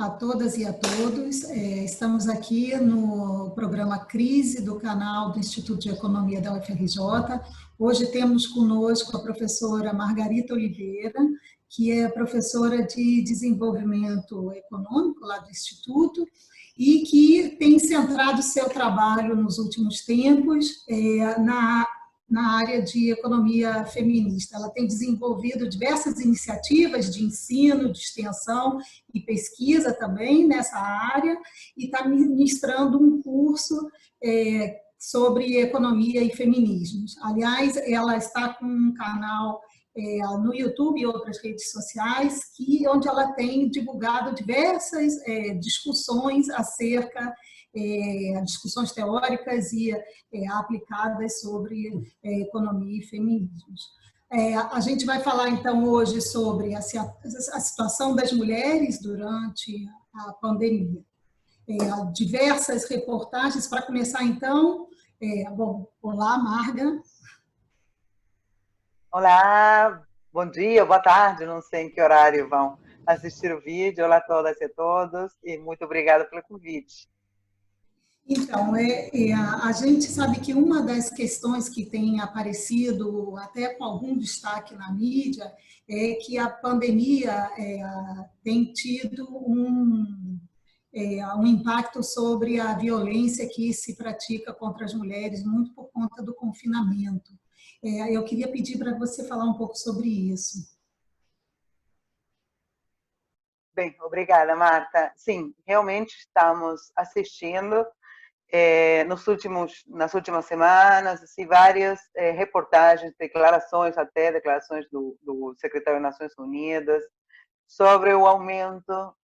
a todas e a todos. Estamos aqui no programa Crise do canal do Instituto de Economia da UFRJ. Hoje temos conosco a professora Margarita Oliveira, que é professora de desenvolvimento econômico lá do Instituto e que tem centrado seu trabalho nos últimos tempos na área de economia feminista. Ela tem desenvolvido diversas iniciativas de ensino, de extensão e pesquisa também nessa área, e está ministrando um curso sobre economia e feminismos. Aliás, ela está com um canal no YouTube e outras redes sociais, onde ela tem divulgado diversas discussões acerca discussões teóricas e aplicadas sobre economia e feminismos. A gente vai falar, então, hoje sobre a situação das mulheres durante a pandemia. Diversas reportagens. Para começar, então, olá, Marga. Olá, bom dia, boa tarde, não sei em que horário vão assistir o vídeo. Olá a todas e a todos, e muito obrigada pelo convite. Então, a gente sabe que uma das questões que tem aparecido, até com algum destaque na mídia, é que a pandemia tem tido um impacto sobre a violência que se pratica contra as mulheres, muito por conta do confinamento. Eu queria pedir para você falar um pouco sobre isso. Bem, obrigada, Marta. Sim, realmente estamos assistindo nas últimas semanas, assim, várias reportagens, declarações do secretário das Nações Unidas sobre o aumento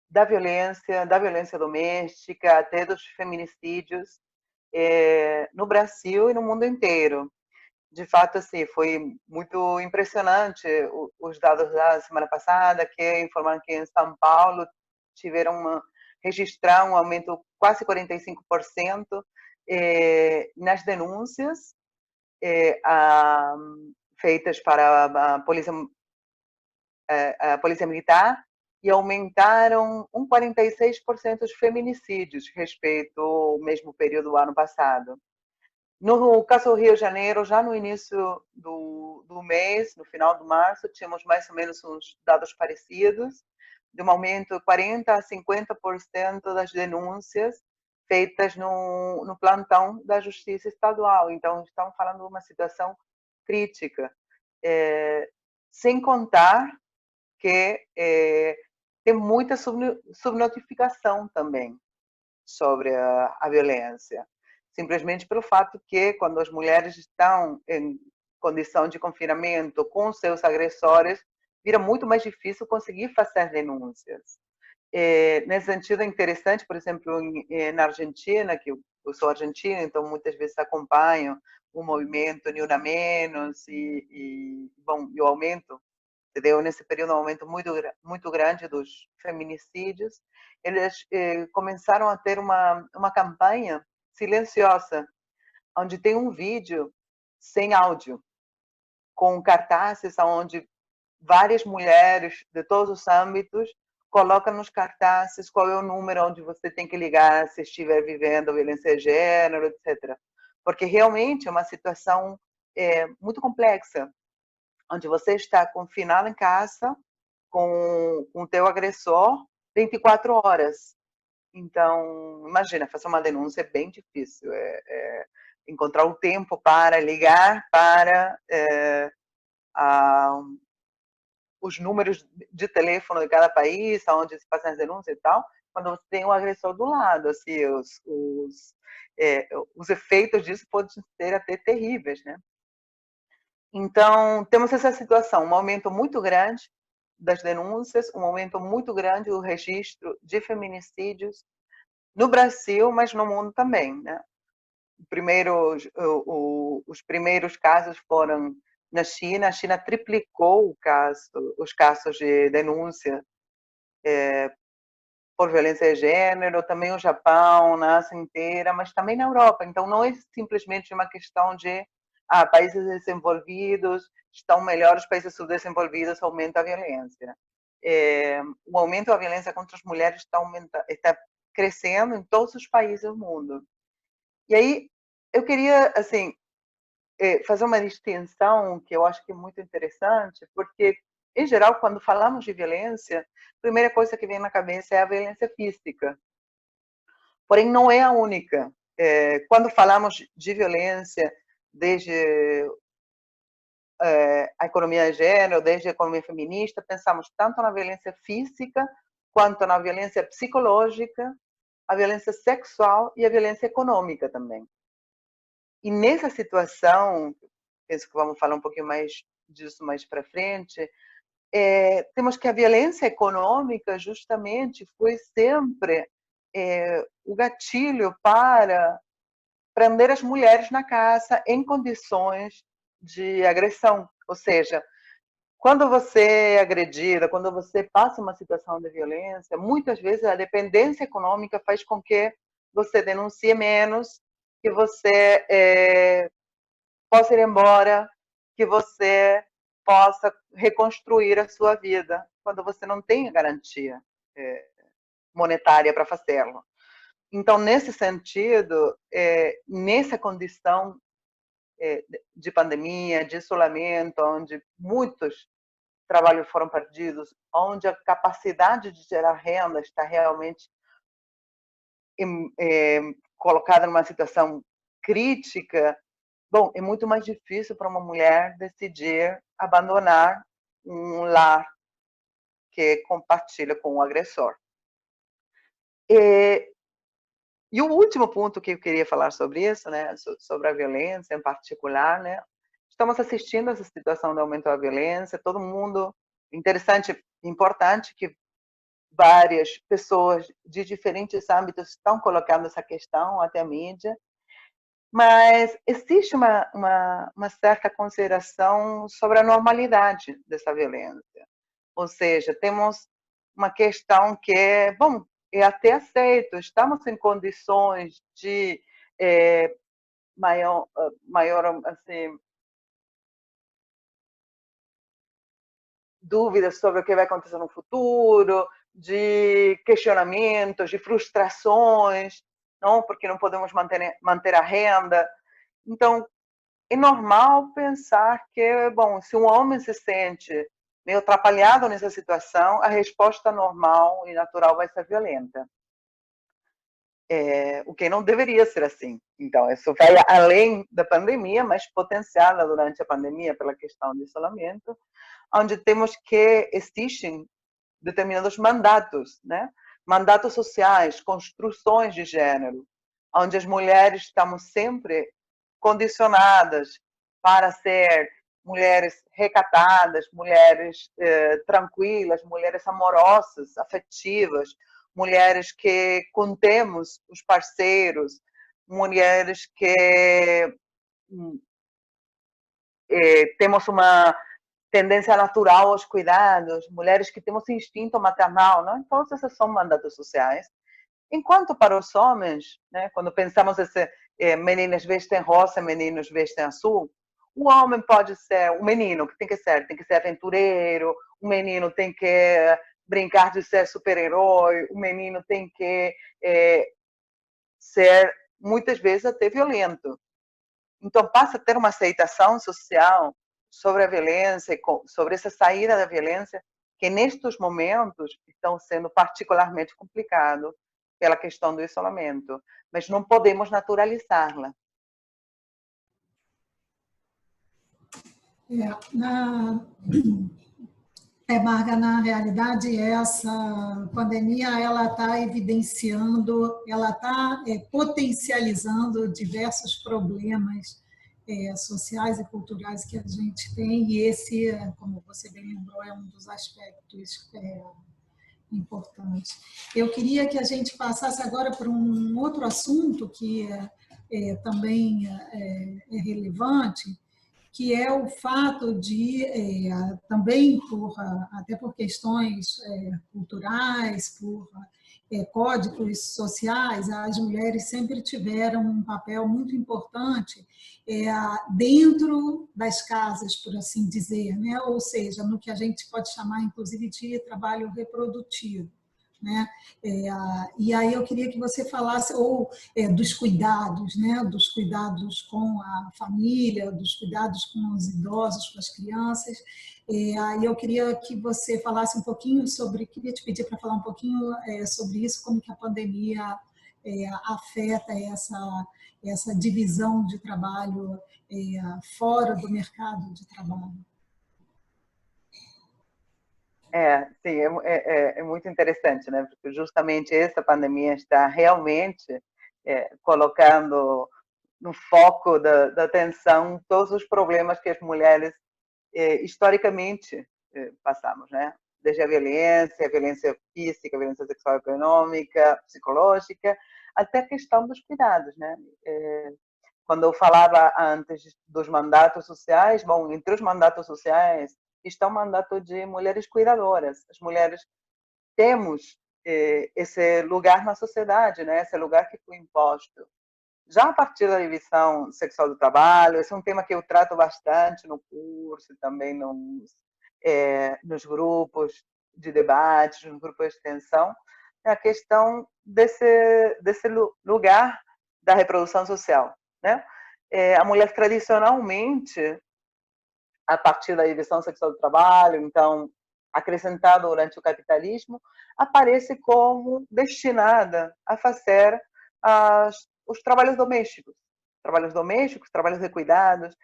da violência doméstica, até dos feminicídios no Brasil e no mundo inteiro. De fato, assim, foi muito impressionante os dados da semana passada, que informaram que em São Paulo registrar um aumento quase 45% nas denúncias feitas para a polícia militar, e aumentaram 46% os feminicídios respeito ao mesmo período do ano passado. No caso do Rio de Janeiro, já no início do mês, no final de março, tínhamos mais ou menos uns dados parecidos, de um aumento de 40% a 50% das denúncias feitas no plantão da Justiça Estadual. Então, estamos falando de uma situação crítica. Sem contar que tem muita subnotificação também sobre a violência. Simplesmente pelo fato que, quando as mulheres estão em condição de confinamento com seus agressores, vira muito mais difícil conseguir fazer denúncias. Nesse sentido, é interessante, por exemplo, na Argentina, que eu sou argentina, então muitas vezes acompanho o movimento Ni Una Menos e o aumento, se deu nesse período um aumento muito grande dos feminicídios. Eles começaram a ter uma campanha silenciosa, onde tem um vídeo sem áudio, com cartazes onde várias mulheres de todos os âmbitos colocam nos cartazes qual é o número onde você tem que ligar se estiver vivendo violência de gênero, etc. Porque realmente é uma situação muito complexa, onde você está confinado em casa com o teu agressor 24 horas. Então, imagina, fazer uma denúncia é bem difícil. Encontrar o tempo para ligar para os números de telefone de cada país, onde se fazem as denúncias e tal, quando você tem um agressor do lado. Assim, os efeitos disso podem ser até terríveis, né? Então, temos essa situação, um aumento muito grande das denúncias, um aumento muito grande do registro de feminicídios no Brasil, mas no mundo também, né? Os primeiros casos foram na China. A China triplicou os casos de denúncia por violência de gênero, também o Japão, na Ásia inteira, mas também na Europa. Então, não é simplesmente uma questão de países desenvolvidos estão melhores, países subdesenvolvidos aumenta a violência. o aumento da violência contra as mulheres está crescendo em todos os países do mundo. E aí, eu queria, assim, fazer uma distinção que eu acho que é muito interessante, porque, em geral, quando falamos de violência, a primeira coisa que vem na cabeça é a violência física. Porém, não é a única. Quando falamos de violência, desde a economia de gênero, desde a economia feminista, pensamos tanto na violência física, quanto na violência psicológica, a violência sexual e a violência econômica também. E nessa situação, penso que vamos falar um pouquinho mais disso mais para frente, temos que a violência econômica justamente foi sempre o gatilho para prender as mulheres na casa em condições de agressão. Ou seja, quando você é agredida, quando você passa uma situação de violência, muitas vezes a dependência econômica faz com que você denuncie menos, que você possa ir embora, que você possa reconstruir a sua vida, quando você não tem garantia monetária para fazê-lo. Então, nesse sentido, nessa condição de pandemia, de isolamento, onde muitos trabalhos foram perdidos, onde a capacidade de gerar renda está realmente colocada numa situação crítica, bom, é muito mais difícil para uma mulher decidir abandonar um lar que compartilha com o agressor. E o último ponto que eu queria falar sobre isso, né, sobre a violência em particular, né, estamos assistindo a essa situação de aumento da violência, todo mundo, interessante, importante que várias pessoas de diferentes âmbitos estão colocando essa questão até a mídia, mas existe uma certa consideração sobre a normalidade dessa violência. Ou seja, temos uma questão que é, bom, é até aceito, estamos em condições de maior assim, dúvidas sobre o que vai acontecer no futuro, de questionamentos, de frustrações, não, porque não podemos manter a renda. Então, é normal pensar que, bom, se um homem se sente meio atrapalhado nessa situação, a resposta normal e natural vai ser violenta. O que não deveria ser assim. Então, isso vai além da pandemia, mas potenciada durante a pandemia pela questão do isolamento, onde temos que existem determinados mandatos, né? Mandatos sociais, construções de gênero, onde as mulheres estamos sempre condicionadas para ser mulheres recatadas, mulheres tranquilas, mulheres amorosas, afetivas, mulheres que contemos os parceiros, mulheres que temos uma tendência natural aos cuidados, mulheres que temos instinto maternal, não? Então, esses são mandatos sociais. Enquanto para os homens, né, quando pensamos meninas vestem rosa, meninos vestem azul, o homem pode ser um menino que tem que ser aventureiro, o menino tem que brincar de ser super-herói, o menino tem que ser, muitas vezes, até violento. Então, passa a ter uma aceitação social sobre a violência, sobre essa saída da violência, que nestes momentos estão sendo particularmente complicados pela questão do isolamento, mas não podemos naturalizá-la. Marga, na realidade, essa pandemia ela está evidenciando, ela está potencializando diversos problemas sociais e culturais que a gente tem, e esse, como você bem lembrou, é um dos aspectos importantes. Eu queria que a gente passasse agora para um outro assunto que também é relevante, que é o fato de, também até por questões culturais, por códigos sociais, as mulheres sempre tiveram um papel muito importante dentro das casas, por assim dizer, né? Ou seja, no que a gente pode chamar, inclusive, de trabalho reprodutivo. Né? E aí eu queria que você falasse dos cuidados, né? Dos cuidados com a família, dos cuidados com os idosos, com as crianças. Aí eu queria que você falasse um pouquinho queria te pedir para falar um pouquinho sobre isso, como que a pandemia afeta essa divisão de trabalho fora do mercado de trabalho. Sim, é muito interessante, né? Porque justamente essa pandemia está realmente colocando no foco da atenção todos os problemas que as mulheres historicamente passamos, né? Desde a violência física, a violência sexual, econômica, psicológica, até a questão dos cuidados, né? Quando eu falava antes dos mandatos sociais, bom, entre os mandatos sociais está o mandato de mulheres cuidadoras. As mulheres temos esse lugar na sociedade, né? Esse lugar que foi imposto. Já a partir da divisão sexual do trabalho, esse é um tema que eu trato bastante no curso, também nos grupos de debate, nos grupos de extensão, é a questão desse lugar da reprodução social, né? A mulher tradicionalmente, a partir da divisão sexual do trabalho, então acrescentada durante o capitalismo, aparece como destinada a fazer os trabalhos domésticos, trabalhos de cuidados,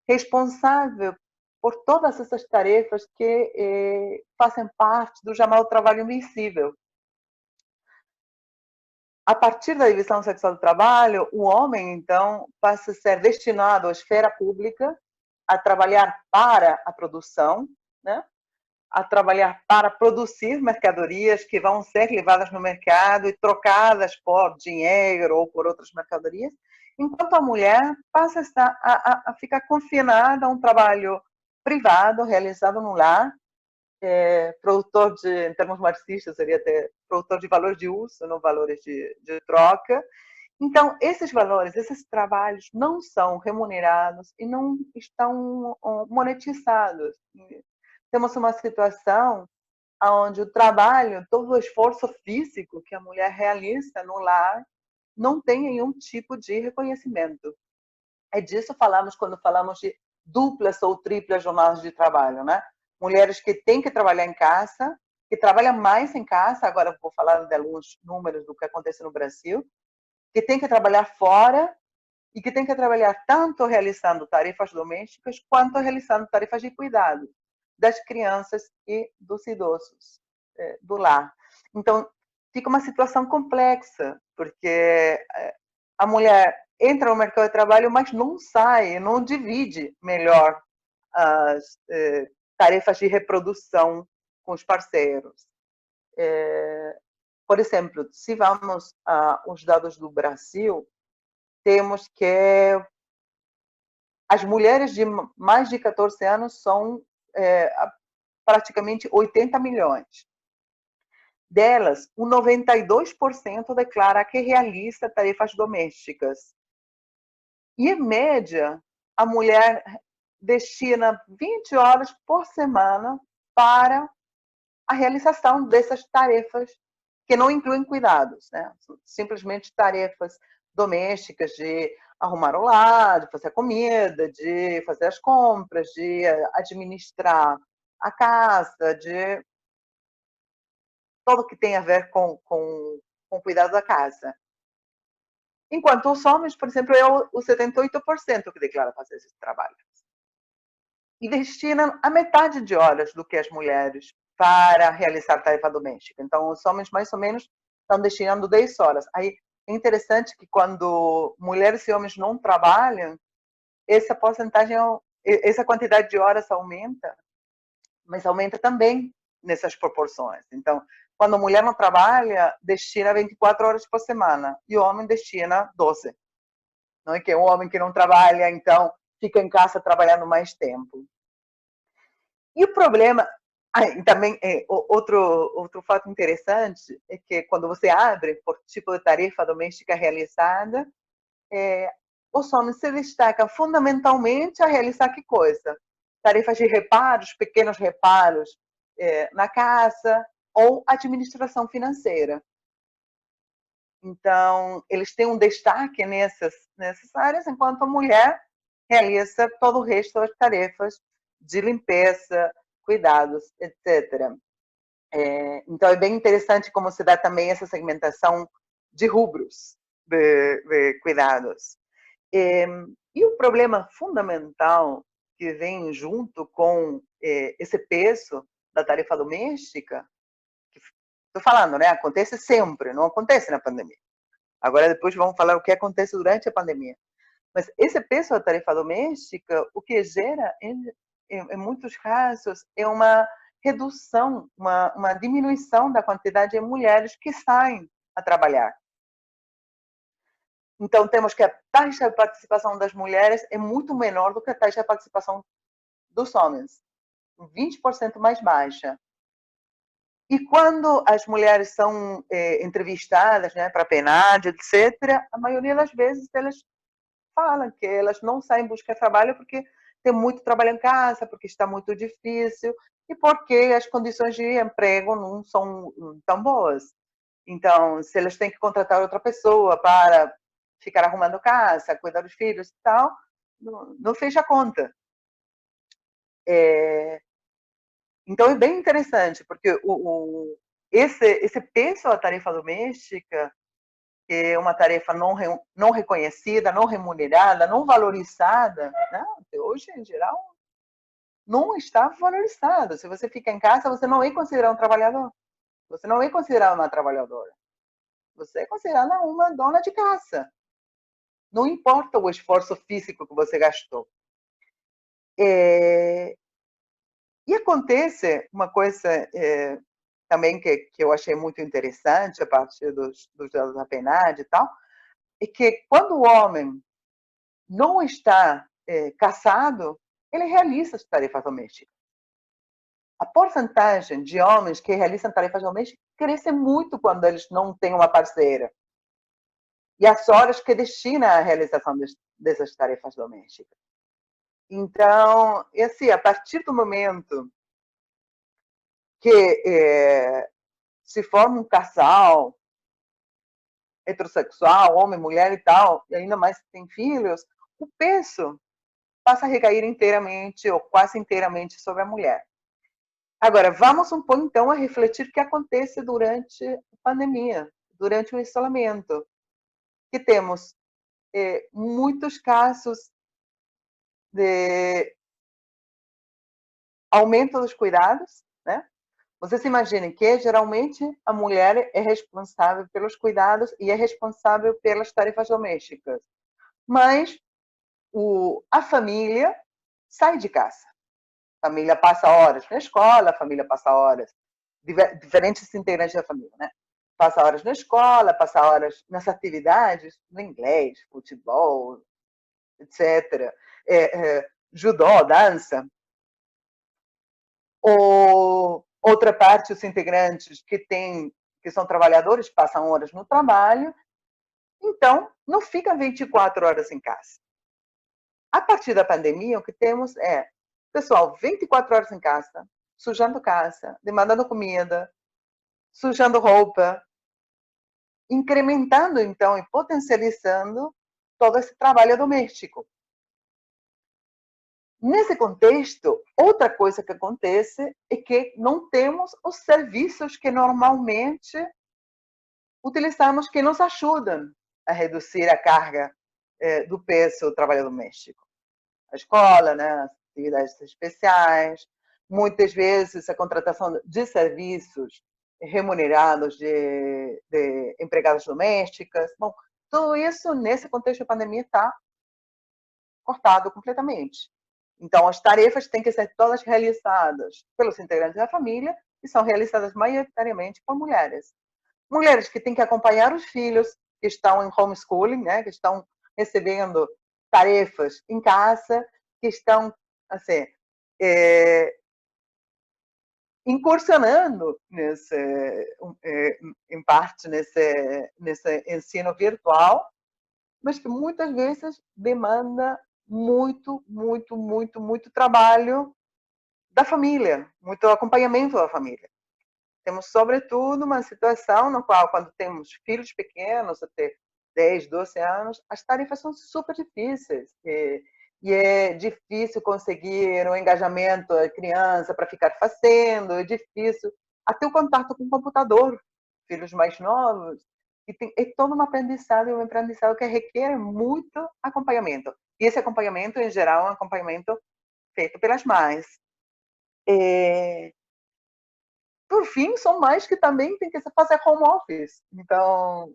responsável por todas essas tarefas que fazem parte do chamado trabalho invisível. A partir da divisão sexual do trabalho, o homem, então, passa a ser destinado à esfera pública, a trabalhar para a produção, né? A trabalhar para produzir mercadorias que vão ser levadas no mercado e trocadas por dinheiro ou por outras mercadorias, enquanto a mulher passa a ficar confinada a um trabalho privado, realizado no lar, produtor em termos marxistas, seria até produtor de valores de uso, não valores de troca. Então, esses valores, esses trabalhos não são remunerados e não estão monetizados. Temos uma situação onde o trabalho, todo o esforço físico que a mulher realiza no lar, não tem nenhum tipo de reconhecimento. É disso falamos quando falamos de duplas ou triplas jornadas de trabalho, né? Mulheres que têm que trabalhar em casa, que trabalham mais em casa, agora vou falar de alguns números do que acontece no Brasil, que têm que trabalhar fora e que têm que trabalhar tanto realizando tarefas domésticas quanto realizando tarefas de cuidado das crianças e dos idosos do lar. Então, fica uma situação complexa, porque a mulher entra no mercado de trabalho, mas não sai, não divide melhor as tarefas de reprodução com os parceiros. Por exemplo, se vamos aos dados do Brasil, temos que as mulheres de mais de 14 anos são praticamente 80 milhões. Delas, o 92% declara que realiza tarefas domésticas. E, em média, a mulher destina 20 horas por semana para a realização dessas tarefas que não incluem cuidados, né? Simplesmente tarefas domésticas de arrumar o lar, de fazer a comida, de fazer as compras, de administrar a casa, de tudo que tem a ver com cuidado da casa. Enquanto os homens, por exemplo, é o 78% que declara fazer esses trabalhos. E destinam a metade de horas do que as mulheres para realizar tarefa doméstica. Então, os homens, mais ou menos, estão destinando 10 horas. Aí, é interessante que quando mulheres e homens não trabalham, essa porcentagem, essa quantidade de horas aumenta, mas aumenta também nessas proporções. Então, quando a mulher não trabalha, destina 24 horas por semana e o homem destina 12. Não é que o homem que não trabalha, então, fica em casa trabalhando mais tempo. E o problema, e também outro fato interessante é que quando você abre por tipo de tarefa doméstica realizada, os homens se destacam fundamentalmente a realizar que coisa? Tarefas de reparos, pequenos reparos na casa ou administração financeira. Então, eles têm um destaque nessas áreas, enquanto a mulher realiza todo o resto das tarefas de limpeza, cuidados, etc. Então, é bem interessante como se dá também essa segmentação de rubros de cuidados. E o problema fundamental que vem junto com esse peso da tarefa doméstica, estou falando, né? Acontece sempre, não acontece na pandemia. Agora, depois vamos falar o que acontece durante a pandemia. Mas esse peso da tarefa doméstica, o que gera, em muitos casos, é uma redução, uma diminuição da quantidade de mulheres que saem a trabalhar. Então, temos que a taxa de participação das mulheres é muito menor do que a taxa de participação dos homens, 20% mais baixa. E quando as mulheres são entrevistadas, né, para a PNAD, etc., a maioria das vezes elas falam que elas não saem buscar trabalho porque tem muito trabalho em casa, porque está muito difícil e porque as condições de emprego não são tão boas. Então, se elas têm que contratar outra pessoa para ficar arrumando casa, cuidar dos filhos e tal, não fecha a conta. Então, é bem interessante, porque esse peso da tarefa doméstica, que é uma tarefa não reconhecida, não remunerada, não valorizada, né? Hoje, em geral, não está valorizada. Se você fica em casa, você não é considerado um trabalhador. Você não é considerada uma trabalhadora. Você é considerada uma dona de casa. Não importa o esforço físico que você gastou. E acontece uma coisa também que eu achei muito interessante a partir dos dados da PNAD e tal, é que quando o homem não está casado, ele realiza as tarefas domésticas. A porcentagem de homens que realizam tarefas domésticas cresce muito quando eles não têm uma parceira. E as horas que destina à realização dessas tarefas domésticas. Então, assim, a partir do momento que se forma um casal heterossexual, homem, mulher e tal, e ainda mais se tem filhos, o peso passa a recair inteiramente ou quase inteiramente sobre a mulher. Agora, vamos um pouco então a refletir o que acontece durante a pandemia, durante o isolamento, que temos muitos casos de aumento dos cuidados, né? Vocês imaginem que geralmente a mulher é responsável pelos cuidados e é responsável pelas tarefas domésticas, mas a família sai de casa. A família passa horas na escola, a família passa horas, diferentes integrantes da família, né? Passa horas na escola, passa horas nas atividades, no inglês, futebol, etc. Judô, dança. Ou outra parte, os integrantes que são trabalhadores, passam horas no trabalho, então não fica 24 horas em casa. A partir da pandemia, o que temos é, pessoal, 24 horas em casa, sujando casa, demandando comida, sujando roupa, incrementando, então, e potencializando todo esse trabalho doméstico. Nesse contexto, outra coisa que acontece é que não temos os serviços que normalmente utilizamos que nos ajudam a reduzir a carga do peso do trabalho doméstico. A escola, né, as atividades especiais, muitas vezes a contratação de serviços remunerados de empregadas domésticas. Bom, tudo isso, nesse contexto da pandemia, está cortado completamente. Então, as tarefas têm que ser todas realizadas pelos integrantes da família e são realizadas maioritariamente por mulheres. Mulheres que têm que acompanhar os filhos que estão em homeschooling, né, que estão recebendo tarefas em casa que estão assim, incursionando em parte nesse ensino virtual, mas que muitas vezes demanda muito, muito, muito, muito trabalho da família, muito acompanhamento da família. Temos, sobretudo, uma situação na qual, quando temos filhos pequenos, até 10, 12 anos, as tarefas são super difíceis. E é difícil conseguir o engajamento da criança para ficar fazendo, é difícil até o contato com o computador. Filhos mais novos, é todo um aprendizado que requer muito acompanhamento. E esse acompanhamento, em geral, é um acompanhamento feito pelas mães. Por fim, são mães que também têm que fazer home office. Então,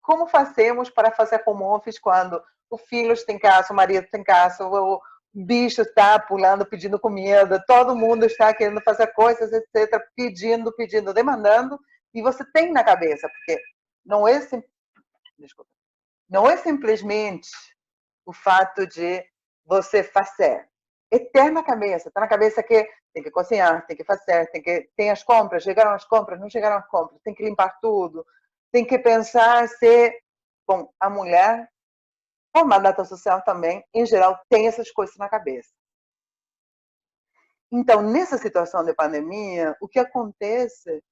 como fazemos para fazer home office quando o filho tem casa, o marido tem casa, o bicho está pulando, pedindo comida, todo mundo está querendo fazer coisas, etc., pedindo, demandando, e você tem na cabeça, porque não é, desculpa, não é simplesmente o fato de você fazer. Está na cabeça que tem que cozinhar, tem que fazer, tem as compras, chegaram as compras, não chegaram as compras, tem que limpar tudo, tem que pensar se, bom, a mulher, por mandato social também, em geral, tem essas coisas na cabeça. Então, nessa situação de pandemia, o que acontece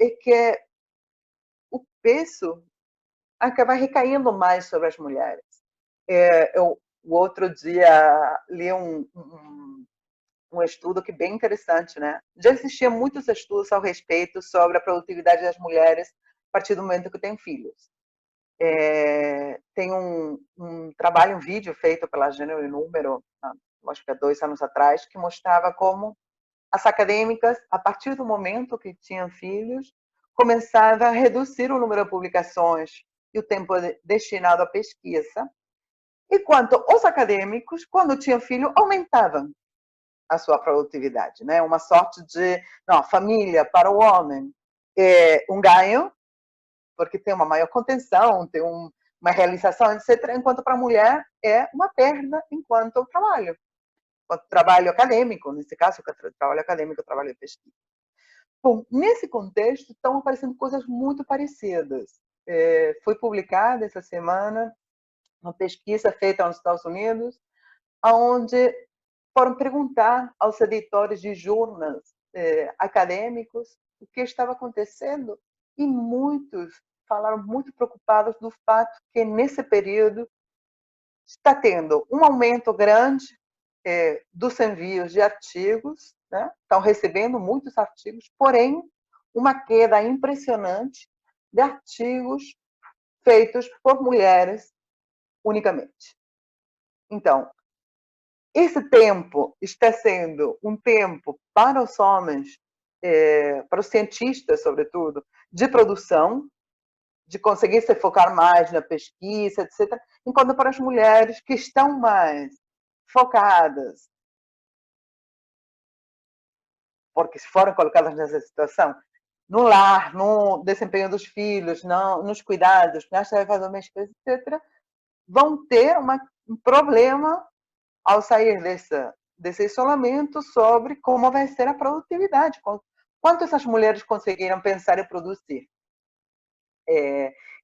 é que o peso acaba recaindo mais sobre as mulheres. O outro dia li um estudo que é bem interessante, né? Já existiam muitos estudos ao respeito sobre a produtividade das mulheres a partir do momento que têm filhos. Tem um trabalho, um vídeo feito pela Gênero e Número, acho que há 2 anos atrás, que mostrava como as acadêmicas, a partir do momento que tinham filhos, começavam a reduzir o número de publicações e o tempo destinado à pesquisa, enquanto os acadêmicos, quando tinham filho, aumentavam a sua produtividade, né? Uma sorte de família para o homem é um ganho, porque tem uma maior contenção, tem uma realização, etc., enquanto para a mulher é uma perda enquanto trabalho acadêmico, nesse caso, trabalho acadêmico, trabalho de pesquisa. Bom, nesse contexto, estão aparecendo coisas muito parecidas. Foi publicada essa semana uma pesquisa feita nos Estados Unidos, onde foram perguntar aos editores de jornais acadêmicos o que estava acontecendo, e muitos falaram muito preocupados do fato que, nesse período, está tendo um aumento grande dos envios de artigos, né? Estão recebendo muitos artigos, porém, uma queda impressionante de artigos feitos por mulheres unicamente. Então, esse tempo está sendo um tempo para os homens, para os cientistas, sobretudo, de produção, de conseguir se focar mais na pesquisa, etc., enquanto para as mulheres que estão mais focadas, porque foram colocadas nessa situação, no lar, no desempenho dos filhos, nos cuidados, nas tarefas domésticas, etc., vão ter um problema ao sair desse isolamento sobre como vai ser a produtividade, quanto essas mulheres conseguiram pensar e produzir.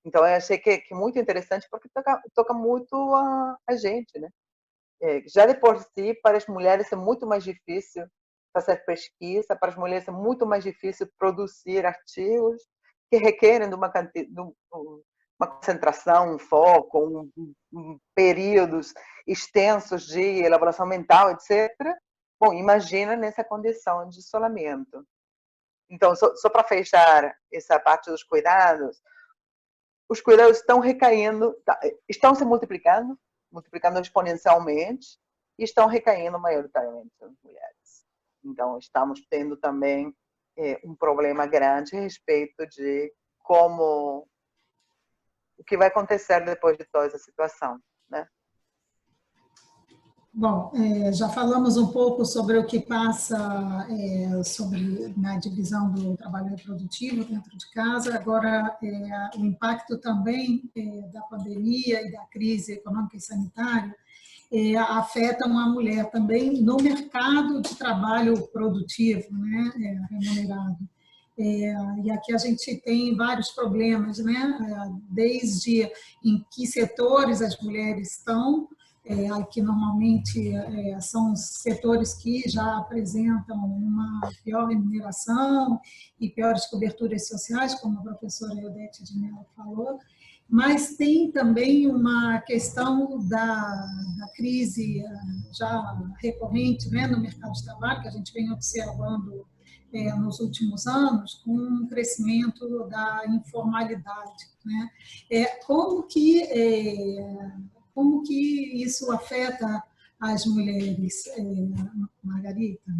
Então, eu achei que é muito interessante, porque toca muito a gente, né? Já de por si, para as mulheres é muito mais difícil fazer pesquisa, para as mulheres é muito mais difícil produzir artigos que requerem de uma concentração, um foco, períodos extensos de elaboração mental, etc. Bom, imagina nessa condição de isolamento. Então, só para fechar essa parte dos cuidados, os cuidados estão recaindo, estão se multiplicando exponencialmente, e estão recaindo maioritariamente nas mulheres. Então, estamos tendo também um problema grande a respeito de o que vai acontecer depois de toda essa situação, né? Bom, já falamos um pouco sobre o que passa sobre na divisão do trabalho reprodutivo dentro de casa. Agora, o impacto também da pandemia e da crise econômica e sanitária afetam a mulher também no mercado de trabalho produtivo, né, remunerado. E aqui a gente tem vários problemas, né? Desde em que setores as mulheres estão, que normalmente são setores que já apresentam uma pior remuneração e piores coberturas sociais, como a professora Eudete de Mello falou, mas tem também uma questão da crise já recorrente, né, no mercado de trabalho, que a gente vem observando nos últimos anos, com um crescimento da informalidade, né? Como que isso afeta as mulheres, Margarita?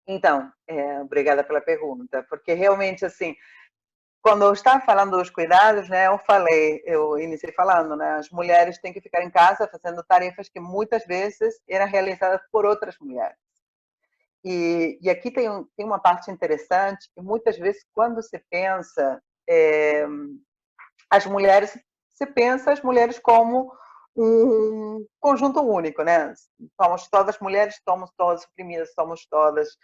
Então, obrigada pela pergunta, porque realmente, assim, quando eu estava falando dos cuidados, né, eu iniciei falando, né, as mulheres têm que ficar em casa fazendo tarefas que muitas vezes eram realizadas por outras mulheres. E aqui tem uma parte interessante, que muitas vezes, quando se pensa as mulheres, se pensa as mulheres como um conjunto único, né? Somos todas mulheres, somos todas oprimidas, somos todas,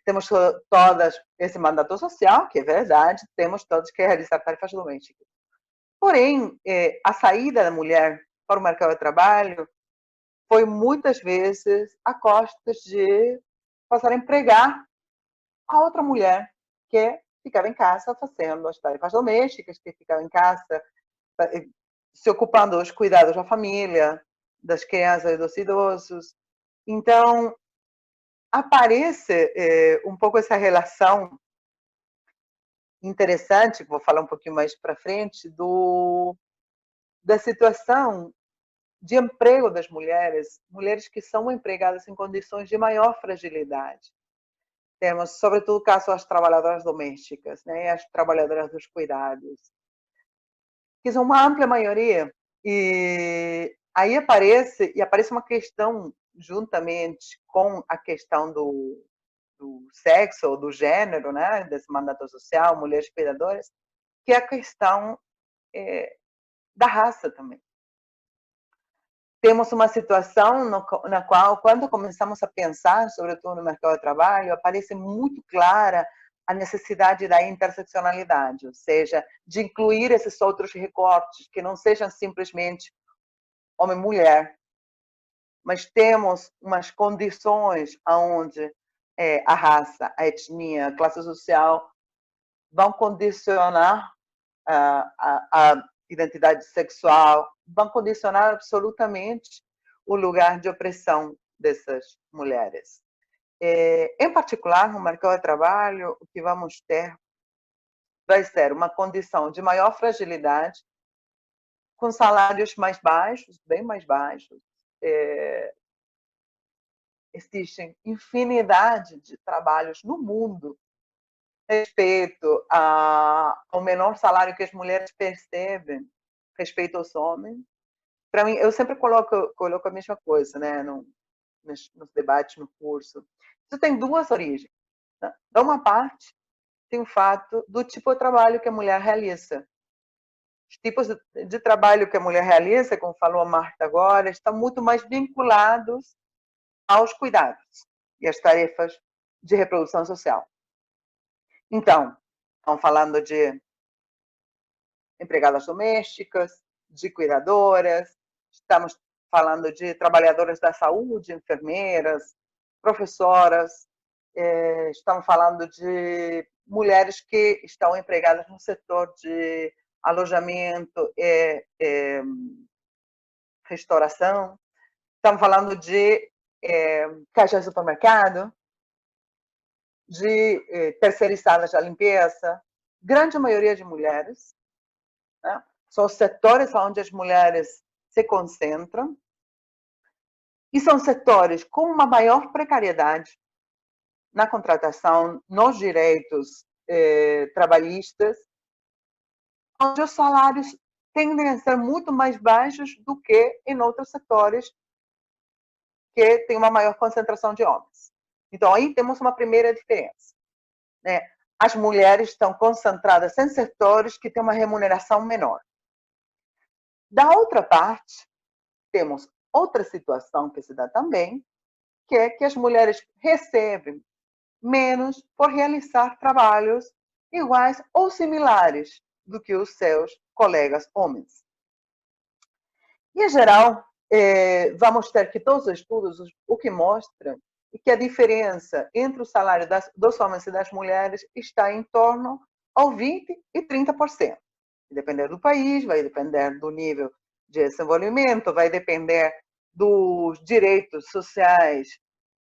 temos todas esse mandato social, que é verdade, temos todas que realizar tarefas domésticas. Porém, a saída da mulher para o mercado de trabalho foi muitas vezes a custas de passar a empregar a outra mulher que ficava em casa fazendo as tarefas domésticas, que ficava em casa se ocupando dos cuidados da família, das crianças e dos idosos. Então, aparece um pouco essa relação interessante, que vou falar um pouquinho mais para frente, da situação de emprego das mulheres, mulheres que são empregadas em condições de maior fragilidade. Temos, sobretudo, o caso das trabalhadoras domésticas, né, as trabalhadoras dos cuidados, que são uma ampla maioria, e aí aparece uma questão juntamente com a questão do sexo ou do gênero, né, desse mandato social, mulheres cuidadoras, que é a questão da raça também. Temos uma situação na qual, quando começamos a pensar, sobretudo no mercado de trabalho, aparece muito clara a necessidade da interseccionalidade, ou seja, de incluir esses outros recortes, que não sejam simplesmente homem-mulher, mas temos umas condições onde a raça, a etnia, a classe social vão condicionar a identidade sexual, vão condicionar absolutamente o lugar de opressão dessas mulheres. Em particular, no mercado de trabalho, o que vamos ter vai ser uma condição de maior fragilidade, com salários mais baixos, bem mais baixos. Existem infinidade de trabalhos no mundo respeito ao menor salário que as mulheres percebem respeito aos homens. Para mim, eu sempre coloco a mesma coisa, né, nos debates, no curso. Isso tem duas origens. Né? Da uma parte, tem o fato do tipo de trabalho que a mulher realiza. Os tipos de trabalho que a mulher realiza, como falou a Marta agora, estão muito mais vinculados aos cuidados e às tarefas de reprodução social. Então, estamos falando de empregadas domésticas, de cuidadoras, estamos falando de trabalhadoras da saúde, enfermeiras, professoras, estamos falando de mulheres que estão empregadas no setor de alojamento e restauração, estamos falando de caixas de supermercado, de terceirizadas da limpeza, grande maioria de mulheres, né? São os setores onde as mulheres se concentram, e são setores com uma maior precariedade na contratação, nos direitos trabalhistas, onde os salários tendem a ser muito mais baixos do que em outros setores que têm uma maior concentração de homens. Então, aí temos uma primeira diferença, né? As mulheres estão concentradas em setores que têm uma remuneração menor. Da outra parte, temos outra situação que se dá também, que é que as mulheres recebem menos por realizar trabalhos iguais ou similares do que os seus colegas homens. E, em geral, vamos ter que todos os estudos o que mostram é que a diferença entre o salário dos homens e das mulheres está em torno ao 20% e 30%. Vai depender do país, vai depender do nível de desenvolvimento, vai depender dos direitos sociais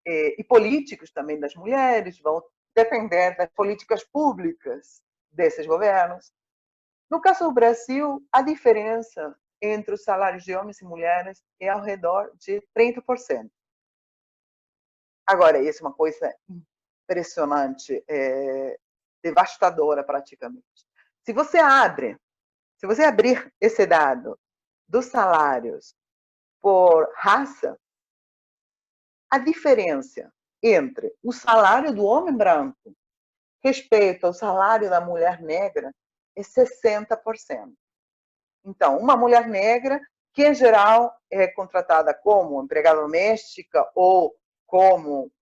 e políticos também das mulheres, vão depender das políticas públicas desses governos. No caso do Brasil, a diferença entre os salários de homens e mulheres é ao redor de 30%. Agora, isso é uma coisa impressionante, devastadora praticamente. Se você abrir esse dado dos salários por raça, a diferença entre o salário do homem branco respeito ao salário da mulher negra é 60%. Então, uma mulher negra, que em geral é contratada como empregada doméstica ou como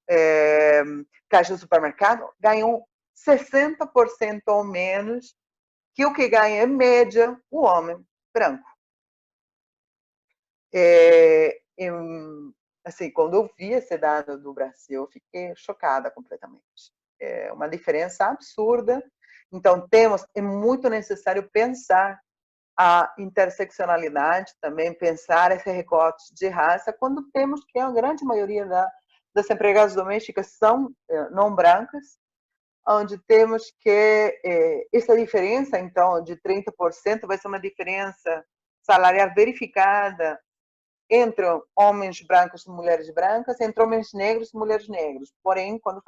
caixa do supermercado, ganhou 60% ou menos que o que ganha, em média, o homem branco. Assim, quando eu vi esse dado do Brasil, eu fiquei chocada completamente. É uma diferença absurda. Então, é muito necessário pensar a interseccionalidade, também pensar esse recorte de raça, quando temos que a grande maioria das empregadas domésticas são não brancas, onde temos que essa diferença, então, de 30% vai ser uma diferença salarial verificada entre homens brancos e mulheres brancas, entre homens negros e mulheres negras. Porém, quando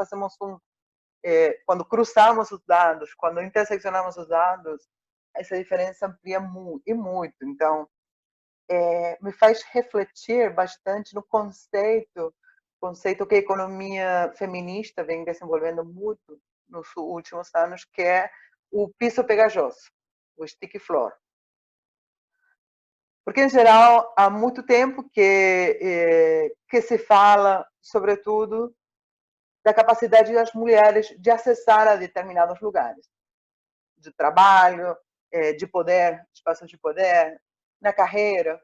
quando cruzamos os dados, quando interseccionamos os dados, essa diferença amplia muito. Então, me faz refletir bastante no conceito que a economia feminista vem desenvolvendo muito nos últimos anos, que é o piso pegajoso, o sticky floor. Porque, em geral, há muito tempo que se fala, sobretudo, da capacidade das mulheres de acessar a determinados lugares de trabalho, de poder, espaços de poder, na carreira,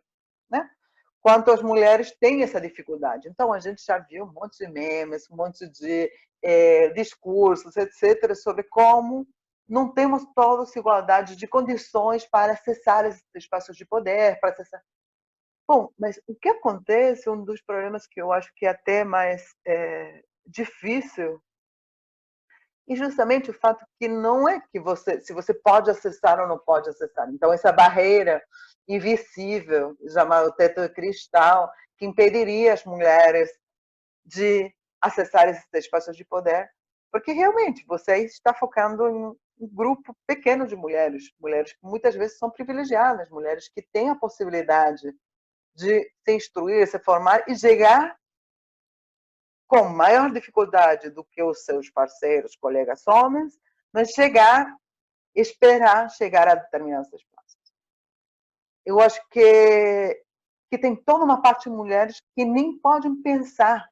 né? Quanto as mulheres têm essa dificuldade. Então, a gente já viu um monte de memes, um monte de discursos, etc., sobre como não temos todos igualdade de condições para acessar esses espaços de poder, para acessar. Bom, mas o que acontece, um dos problemas que eu acho que é até mais difícil, e justamente o fato que não é que se você pode acessar ou não pode acessar. Então, essa barreira invisível, chamada teto de cristal, que impediria as mulheres de acessar esses espaços de poder, porque realmente você está focando em um grupo pequeno de mulheres, mulheres que muitas vezes são privilegiadas, mulheres que têm a possibilidade de se instruir, se formar e chegar com maior dificuldade do que os seus parceiros, colegas homens, mas esperar chegar a determinados espaços. Eu acho que tem toda uma parte de mulheres que nem podem pensar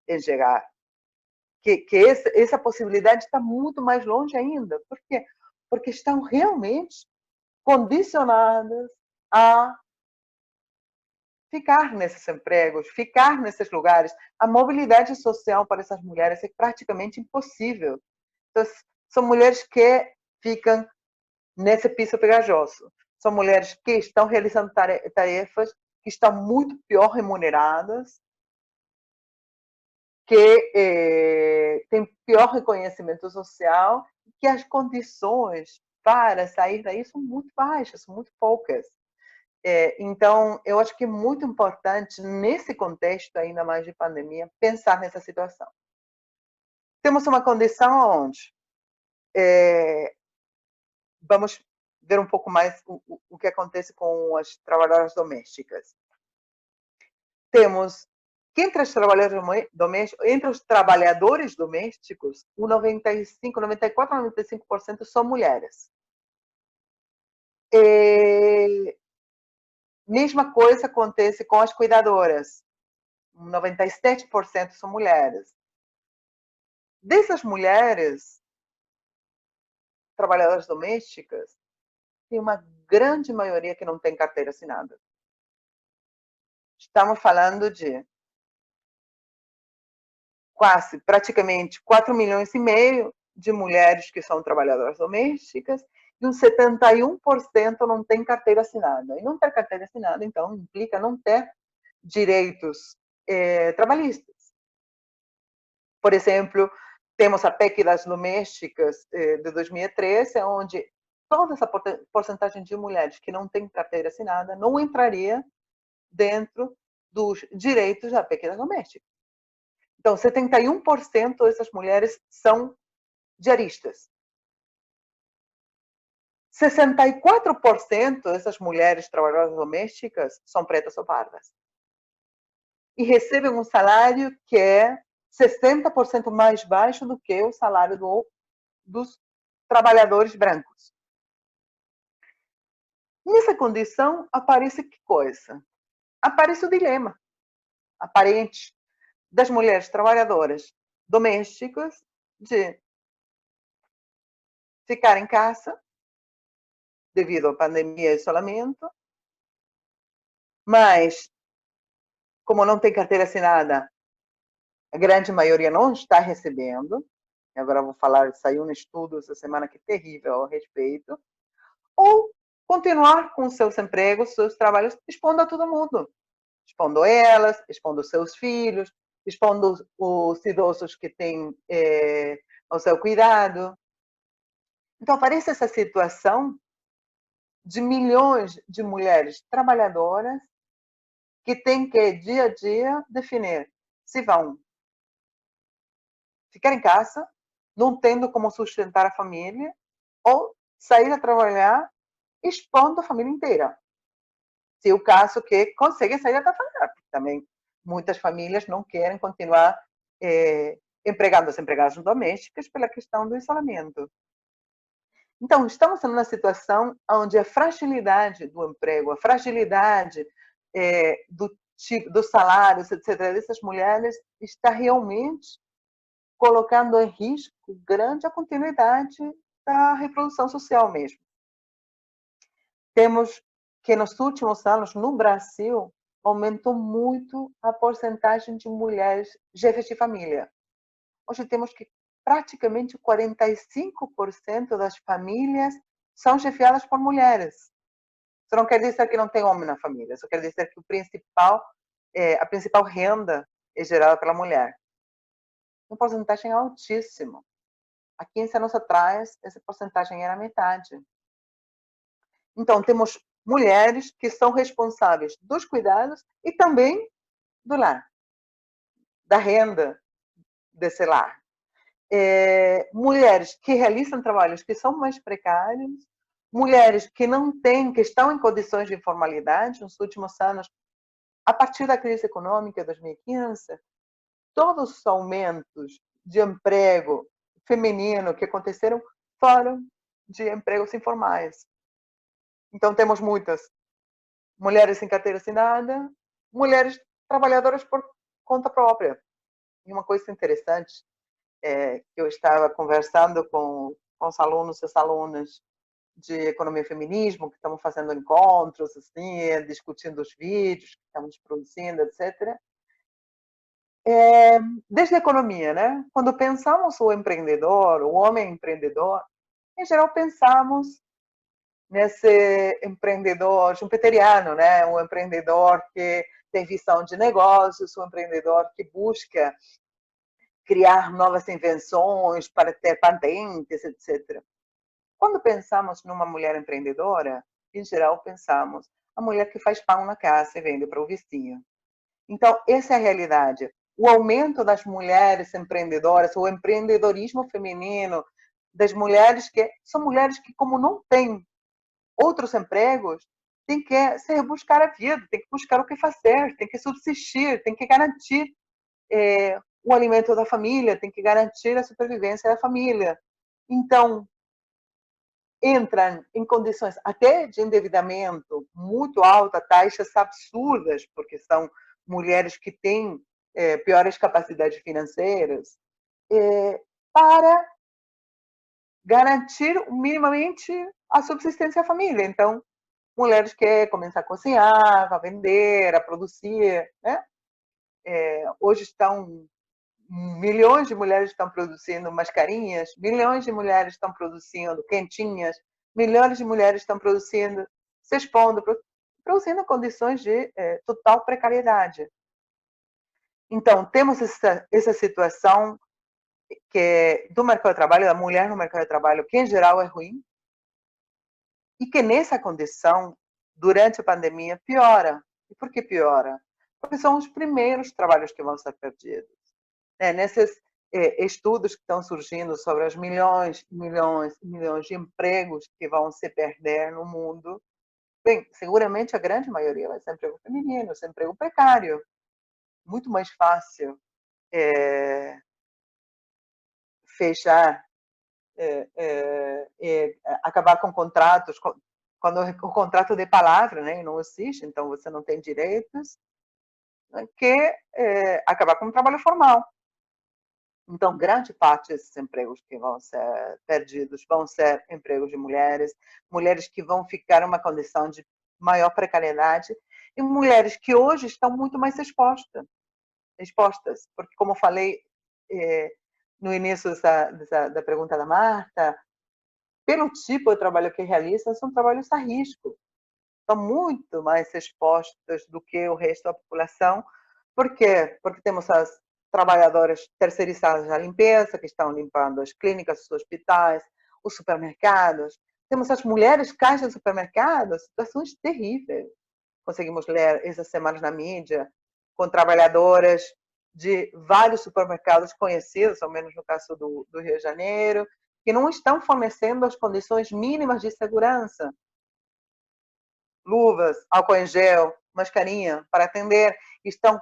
em chegar, que essa possibilidade está muito mais longe ainda. Por quê? Porque estão realmente condicionadas a ficar nesses empregos, ficar nesses lugares. A mobilidade social para essas mulheres é praticamente impossível. Então, são mulheres que ficam nesse piso pegajoso. São mulheres que estão realizando tarefas que estão muito pior remuneradas, que têm pior reconhecimento social, que as condições para sair daí são muito baixas, são muito poucas. Então, eu acho que é muito importante, nesse contexto ainda mais de pandemia, pensar nessa situação. Temos uma condição onde vamos ver um pouco mais o que acontece com as trabalhadoras domésticas. Temos que entre os trabalhadores domésticos, o 95, 94, 95% são mulheres. Mesma coisa acontece com as cuidadoras. 97% são mulheres. Dessas mulheres, trabalhadoras domésticas, tem uma grande maioria que não tem carteira assinada. Estamos falando de quase, praticamente 4,5 milhões de mulheres que são trabalhadoras domésticas e uns 71% não tem carteira assinada. E não ter carteira assinada, então, implica não ter direitos trabalhistas. Por exemplo, temos a PEC das domésticas de 2013, onde toda essa porcentagem de mulheres que não têm carteira assinada não entraria dentro dos direitos da PEC das domésticas. Então, 71% dessas mulheres são diaristas. 64% dessas mulheres trabalhadoras domésticas são pretas ou pardas. E recebem um salário que é 60% mais baixo do que o salário dos trabalhadores brancos. Nessa condição, aparece que coisa? Aparece o dilema aparente das mulheres trabalhadoras domésticas de ficar em casa devido à pandemia e isolamento, mas, como não tem carteira assinada, a grande maioria não está recebendo. Agora vou falar, saiu um estudo essa semana que é terrível a respeito. Ou continuar com seus empregos, seus trabalhos, expondo a todo mundo. Expondo elas, expondo seus filhos, expondo os idosos que têm ao seu cuidado. Então, aparece essa situação de milhões de mulheres trabalhadoras que têm que, dia a dia, definir se vão ficar em casa, não tendo como sustentar a família, ou sair a trabalhar expondo a família inteira. Se o caso que consegue sair a trabalhar, porque também muitas famílias não querem continuar empregando as empregadas domésticas pela questão do isolamento. Então, estamos em uma situação onde a fragilidade do emprego, a fragilidade dos salários, etc., dessas mulheres, está realmente colocando em risco grande a continuidade da reprodução social mesmo. Temos que nos últimos anos, no Brasil, aumentou muito a porcentagem de mulheres chefes de família. Hoje temos que praticamente 45% das famílias são chefiadas por mulheres. Isso não quer dizer que não tem homem na família, isso quer dizer que a principal renda é gerada pela mulher. Uma porcentagem altíssima. Há 15 anos atrás, essa porcentagem era metade. Então, temos mulheres que são responsáveis dos cuidados e também do lar, da renda desse lar. Mulheres que realizam trabalhos que são mais precários, mulheres que não têm, que estão em condições de informalidade. Nos últimos anos, a partir da crise econômica de 2015, todos os aumentos de emprego feminino que aconteceram foram de empregos informais. Então, temos muitas mulheres sem carteira assinada, mulheres trabalhadoras por conta própria. E uma coisa interessante que eu estava conversando com os alunos e as alunas de economia e feminismo, que estamos fazendo encontros, assim, discutindo os vídeos que estamos produzindo, etc. Desde a economia, né? Quando pensamos o empreendedor, o homem empreendedor, em geral pensamos nesse empreendedor schumpeteriano, né? Um empreendedor que tem visão de negócios, um empreendedor que busca criar novas invenções para ter patentes, etc. Quando pensamos numa mulher empreendedora, em geral pensamos a mulher que faz pão na casa e vende para o vizinho. Então, essa é a realidade. O aumento das mulheres empreendedoras, o empreendedorismo feminino, das mulheres que são mulheres que, como não têm outros empregos, tem que se buscar a vida, tem que buscar o que fazer, tem que subsistir, tem que garantir o alimento da família, tem que garantir a supervivência da família. Então, entram em condições até de endividamento muito alta, taxas absurdas, porque são mulheres que têm piores capacidades financeiras, para garantir minimamente a subsistência da família. Então, mulheres querem começar a cozinhar, a vender, a produzir, né? Hoje milhões de mulheres estão produzindo mascarinhas, milhões de mulheres estão produzindo quentinhas, milhões de mulheres estão produzindo, se expondo, produzindo condições de total precariedade. Então, temos essa situação que do mercado de trabalho, da mulher no mercado de trabalho, que em geral é ruim, e que nessa condição, durante a pandemia, piora. E por que piora? Porque são os primeiros trabalhos que vão ser perdidos. Nesses estudos que estão surgindo sobre os milhões, milhões, milhões de empregos que vão se perder no mundo, bem, seguramente a grande maioria vai ser emprego feminino, vai ser emprego precário. Muito mais fácil fechar, acabar com contratos, quando o contrato de palavra, né, não existe, então você não tem direitos, que acabar com o trabalho formal. Então, grande parte desses empregos que vão ser perdidos vão ser empregos de mulheres, mulheres que vão ficar em uma condição de maior precariedade e mulheres que hoje estão muito mais expostas, porque, como falei no início da pergunta da Marta, pelo tipo de trabalho que realizam, são trabalhos a risco. Estão muito mais expostas do que o resto da população. Por quê? Porque temos as trabalhadoras terceirizadas da limpeza, que estão limpando as clínicas, os hospitais, os supermercados. Temos as mulheres caixas de supermercados, situações terríveis. Conseguimos ler essas semanas na mídia, com trabalhadoras de vários supermercados conhecidos, ao menos no caso do Rio de Janeiro, que não estão fornecendo as condições mínimas de segurança. Luvas, álcool em gel, mascarinha para atender, estão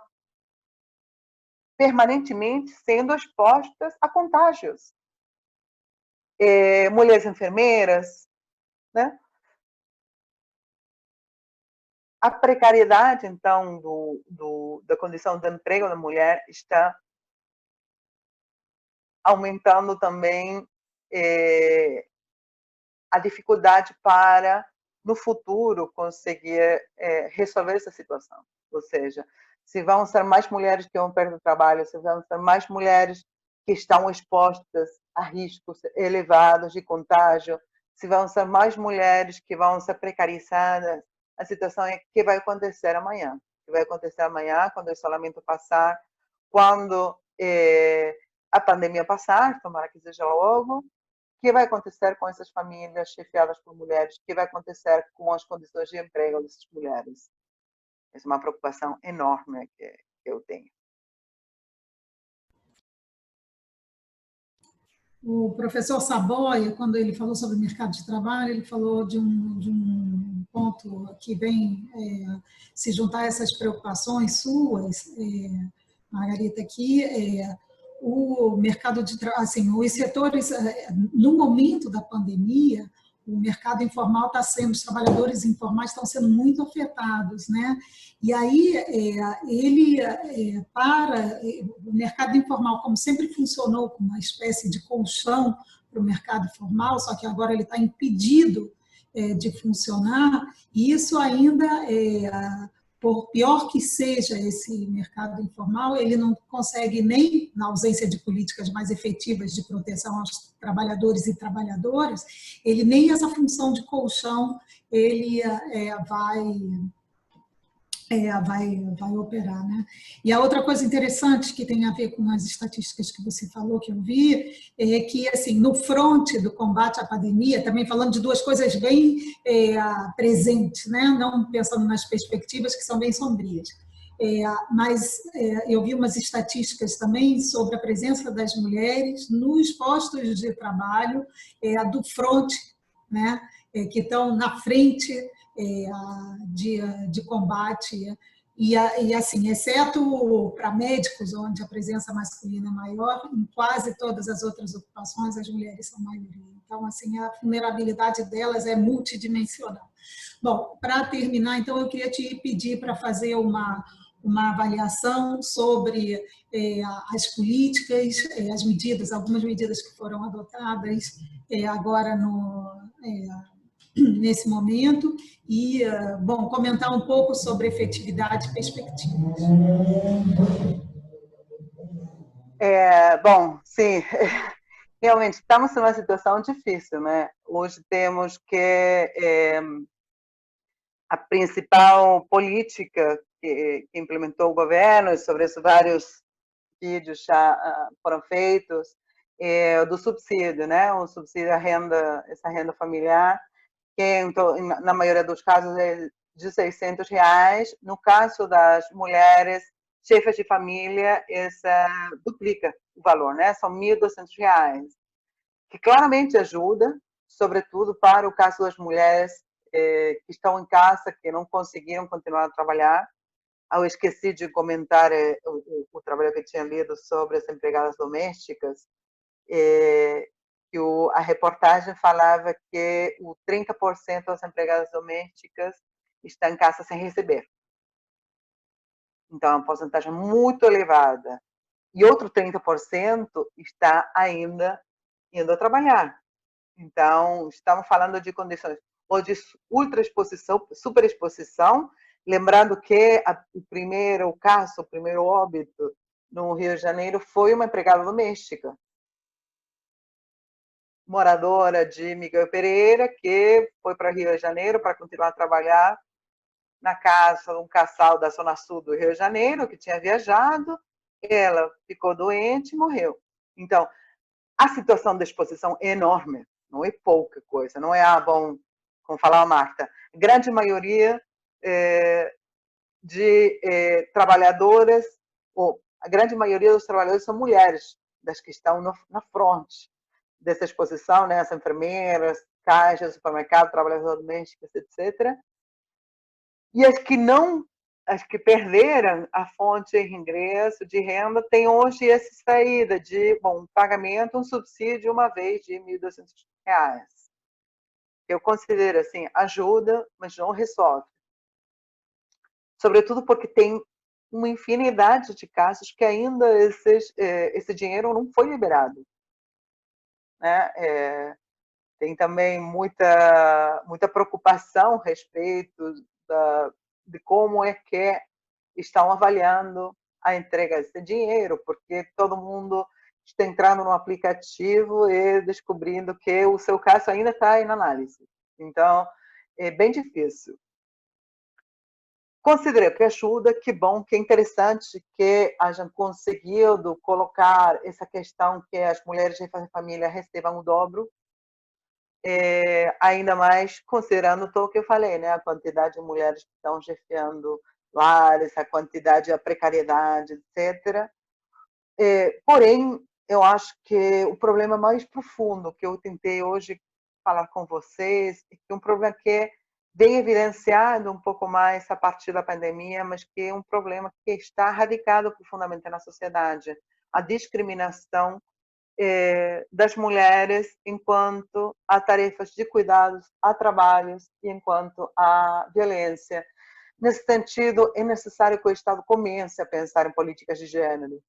permanentemente sendo expostas a contágios. Mulheres enfermeiras, né? A precariedade, então, da condição de emprego da mulher está aumentando também a dificuldade para, no futuro, conseguir resolver essa situação. Ou seja, se vão ser mais mulheres que vão perder o trabalho, se vão ser mais mulheres que estão expostas a riscos elevados de contágio, se vão ser mais mulheres que vão ser precarizadas, a situação é que vai acontecer amanhã. O que vai acontecer amanhã, quando o isolamento passar, quando a pandemia passar, tomara que seja logo, o que vai acontecer com essas famílias chefiadas por mulheres? O que vai acontecer com as condições de emprego dessas mulheres? Essa é uma preocupação enorme que eu tenho. O professor Saboia, quando ele falou sobre o mercado de trabalho, ele falou de um ponto que vem se juntar a essas preocupações suas, Margarita, aqui, o mercado de trabalho, assim, os setores, no momento da pandemia, o mercado informal está sendo, os trabalhadores informais estão sendo muito afetados, né? E aí, o mercado informal, como sempre funcionou como uma espécie de colchão para o mercado formal, só que agora ele está impedido de funcionar, e isso ainda por pior que seja esse mercado informal, ele não consegue nem, na ausência de políticas mais efetivas de proteção aos trabalhadores e trabalhadoras, ele nem essa função de colchão ele vai operar, né? E a outra coisa interessante que tem a ver com as estatísticas que você falou, que eu vi, é que, assim, no fronte do combate à pandemia, também falando de duas coisas bem presentes, né? Não pensando nas perspectivas que são bem sombrias. Mas eu vi umas estatísticas também sobre a presença das mulheres nos postos de trabalho do fronte, né? Que estão na frente de combate e assim, exceto para médicos, onde a presença masculina é maior, em quase todas as outras ocupações as mulheres são maioria. Então, assim, a vulnerabilidade delas é multidimensional. Bom, para terminar, então, eu queria te pedir para fazer uma avaliação sobre as políticas, as medidas, algumas medidas que foram adotadas agora nesse momento e, bom, comentar um pouco sobre efetividade e perspectivas. Bom, sim, realmente estamos numa situação difícil, né? Hoje temos que a principal política que implementou o governo, e sobre isso vários vídeos já foram feitos, do subsídio, né? O subsídio à renda, essa renda familiar, que na maioria dos casos é de R$ 600. No caso das mulheres chefes de família, essa duplica o valor, né? São R$ 1.200, que claramente ajuda, sobretudo para o caso das mulheres que estão em casa, que não conseguiram continuar a trabalhar. Eu esqueci de comentar o trabalho que eu tinha lido sobre as empregadas domésticas, que a reportagem falava que o 30% das empregadas domésticas está em casa sem receber. Então, é uma porcentagem muito elevada. E outro 30% está ainda indo trabalhar. Então, estamos falando de condições ou de ultraexposição, superexposição, lembrando que o primeiro óbito no Rio de Janeiro foi uma empregada doméstica, moradora de Miguel Pereira, que foi para Rio de Janeiro para continuar a trabalhar na casa de um casal da Zona Sul do Rio de Janeiro, que tinha viajado, ela ficou doente e morreu. Então, a situação de exposição é enorme, não é pouca coisa, não é, bom, como falava a Marta, a grande maioria de trabalhadoras, ou a grande maioria dos trabalhadores são mulheres, das que estão na fronte dessa exposição, né? As enfermeiras, caixas, supermercado, trabalhadoras domésticas, etc. E as que perderam a fonte de ingresso, de renda, têm hoje essa saída de, bom, pagamento, um subsídio uma vez de R$ 1.200. Eu considero assim, ajuda, mas não resolve. Sobretudo porque tem uma infinidade de casos que ainda esse dinheiro não foi liberado, né? Tem também muita preocupação a respeito de como é que estão avaliando a entrega desse dinheiro, porque todo mundo está entrando no aplicativo e descobrindo que o seu caso ainda está em análise. Então, é bem difícil. Considerei que ajuda, que bom, que interessante que hajam conseguido colocar essa questão que as mulheres de família recebam o dobro, ainda mais considerando tudo o que eu falei, né? A quantidade de mulheres que estão chefiando lares, a quantidade, a precariedade, etc. Porém, eu acho que o problema mais profundo que eu tentei hoje falar com vocês é que um problema que vem evidenciado um pouco mais a partir da pandemia, mas que é um problema que está radicado profundamente na sociedade, a discriminação das mulheres enquanto a tarefas de cuidados, a trabalhos e enquanto a violência. Nesse sentido, é necessário que o Estado comece a pensar em políticas de gênero,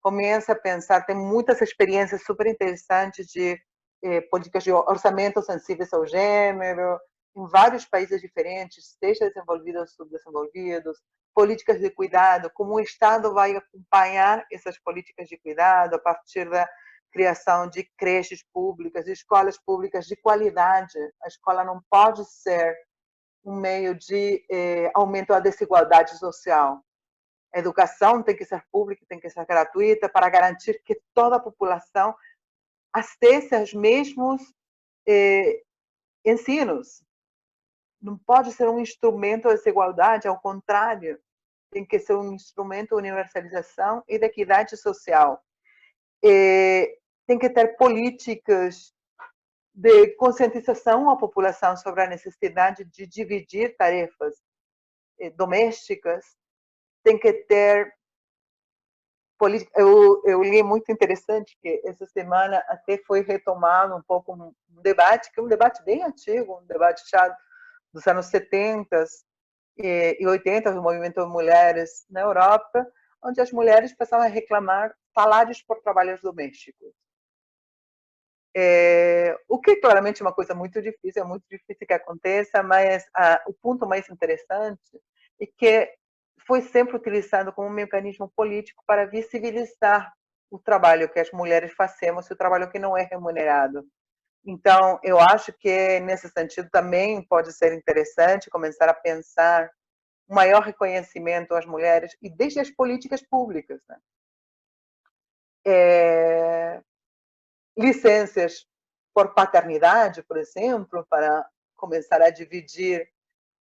comece a pensar, tem muitas experiências super interessantes de políticas de orçamento sensíveis ao gênero, em vários países diferentes, seja desenvolvidos ou subdesenvolvidos, políticas de cuidado, como o Estado vai acompanhar essas políticas de cuidado a partir da criação de creches públicas, de escolas públicas de qualidade. A escola não pode ser um meio de aumento da desigualdade social. A educação tem que ser pública, tem que ser gratuita, para garantir que toda a população acesse os mesmos ensinos. Não pode ser um instrumento de desigualdade, ao contrário, tem que ser um instrumento de universalização e de equidade social. Tem que ter políticas de conscientização à população sobre a necessidade de dividir tarefas domésticas, tem que ter eu li muito interessante que essa semana até foi retomado um pouco um debate, que é um debate bem antigo, um debate já dos anos 70 e 80, do movimento de mulheres na Europa, onde as mulheres passavam a reclamar salários por trabalhos domésticos. O que claramente é uma coisa muito difícil, é muito difícil que aconteça, mas o ponto mais interessante é que foi sempre utilizado como um mecanismo político para visibilizar o trabalho que as mulheres fazemos e o trabalho que não é remunerado. Então, eu acho que, nesse sentido, também pode ser interessante começar a pensar um maior reconhecimento às mulheres e desde as políticas públicas, né? Licenças por paternidade, por exemplo, para começar a dividir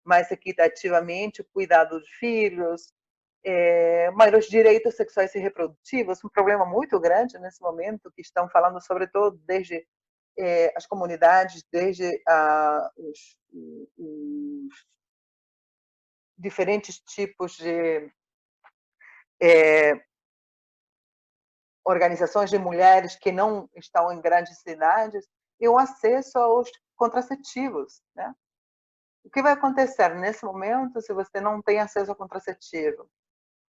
mais equitativamente o cuidado dos filhos, maiores direitos sexuais e reprodutivos, um problema muito grande nesse momento, que estão falando sobretudo desde as comunidades, desde os diferentes tipos de organizações de mulheres que não estão em grandes cidades, e o acesso aos contraceptivos, né? O que vai acontecer nesse momento se você não tem acesso ao contraceptivo?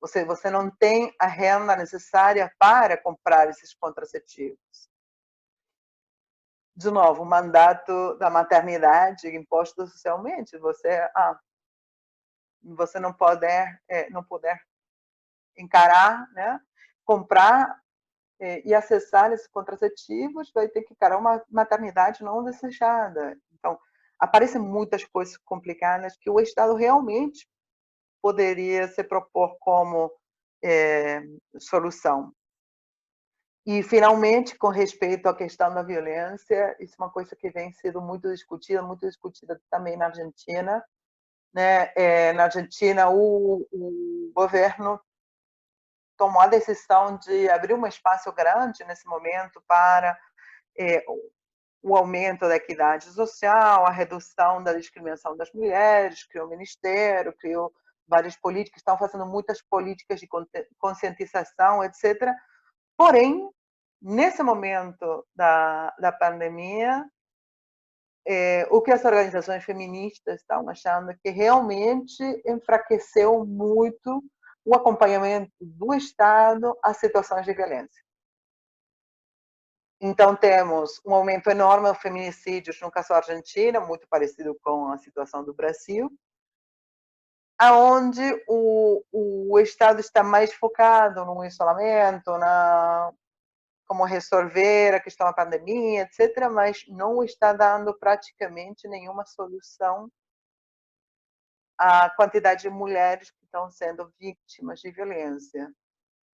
Você não tem a renda necessária para comprar esses contraceptivos. De novo, o mandato da maternidade imposto socialmente. Você não poder encarar, né, comprar e acessar esses contraceptivos, vai ter que encarar uma maternidade não desejada. Então, aparecem muitas coisas complicadas que o Estado realmente poderia se propor como solução. E, finalmente, com respeito à questão da violência, isso é uma coisa que vem sendo muito discutida também na Argentina, né? Na Argentina, o governo tomou a decisão de abrir um espaço grande nesse momento para o aumento da equidade social, a redução da discriminação das mulheres, criou o ministério, criou várias políticas, estão fazendo muitas políticas de conscientização, etc. Porém, nesse momento da pandemia, o que as organizações feministas estão achando é que realmente enfraqueceu muito o acompanhamento do Estado às situações de violência. Então, temos um aumento enorme de feminicídios, no caso da Argentina, muito parecido com a situação do Brasil, onde o Estado está mais focado no isolamento, como resolver a questão da pandemia, etc., mas não está dando praticamente nenhuma solução à quantidade de mulheres que estão sendo vítimas de violência.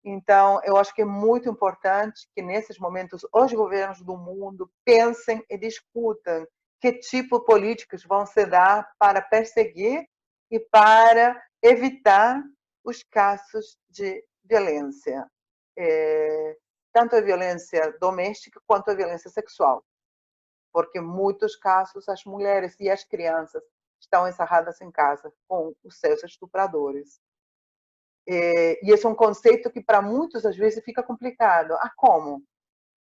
Então, eu acho que é muito importante que, nesses momentos, os governos do mundo pensem e discutam que tipo de políticas vão se dar para perseguir e para evitar os casos de violência. Tanto a violência doméstica quanto a violência sexual. Porque, em muitos casos, as mulheres e as crianças estão encerradas em casa com os seus estupradores. E esse é um conceito que, para muitos, às vezes, fica complicado. Como?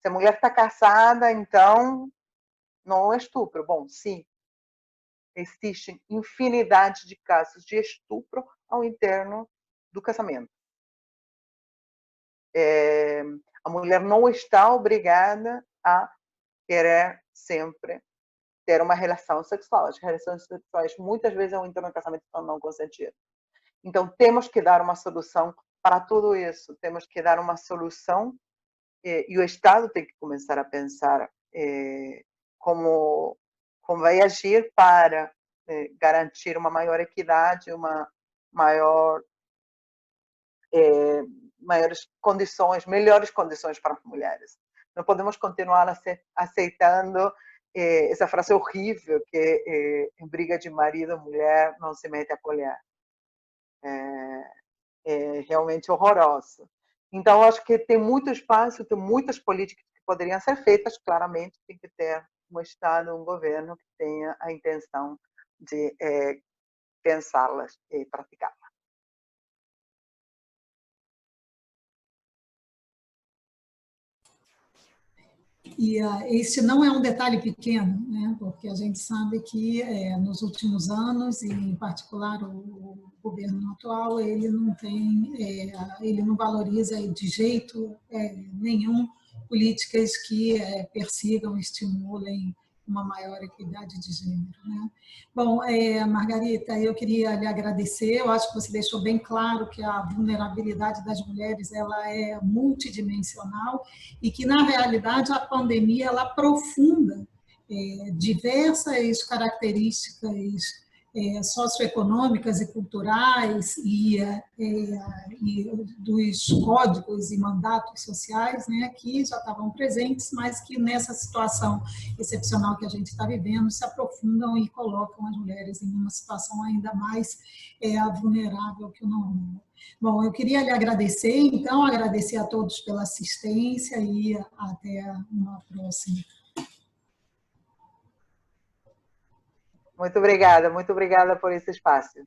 Se a mulher está casada, então não é estupro. Bom, sim, existem infinidade de casos de estupro ao interno do casamento. A mulher não está obrigada a querer sempre ter uma relação sexual. As relações sexuais, muitas vezes, ao interno do casamento estão não consentidas. Então, temos que dar uma solução para tudo isso. Temos que dar uma solução e o Estado tem que começar a pensar como vai agir para garantir uma maior equidade, uma maiores condições, melhores condições para as mulheres. Não podemos continuar aceitando essa frase horrível que em briga de marido, mulher não se mete a colher. É realmente horroroso. Então, acho que tem muito espaço, tem muitas políticas que poderiam ser feitas, claramente tem que ter um Estado, um governo que tenha a intenção de pensá-las e praticá-las. E este não é um detalhe pequeno, né? Porque a gente sabe que nos últimos anos, e em particular o governo atual, ele não valoriza de jeito nenhum políticas que persigam, estimulem uma maior equidade de gênero, né? Bom, Margarita, eu queria lhe agradecer. Eu acho que você deixou bem claro que a vulnerabilidade das mulheres ela é multidimensional e que, na realidade, a pandemia ela aprofunda diversas características socioeconômicas e culturais e dos códigos e mandatos sociais, né, que já estavam presentes, mas que nessa situação excepcional que a gente está vivendo se aprofundam e colocam as mulheres em uma situação ainda mais vulnerável que o normal. Bom, eu queria lhe agradecer, então, agradecer a todos pela assistência e até uma próxima. Muito obrigada por esse espaço.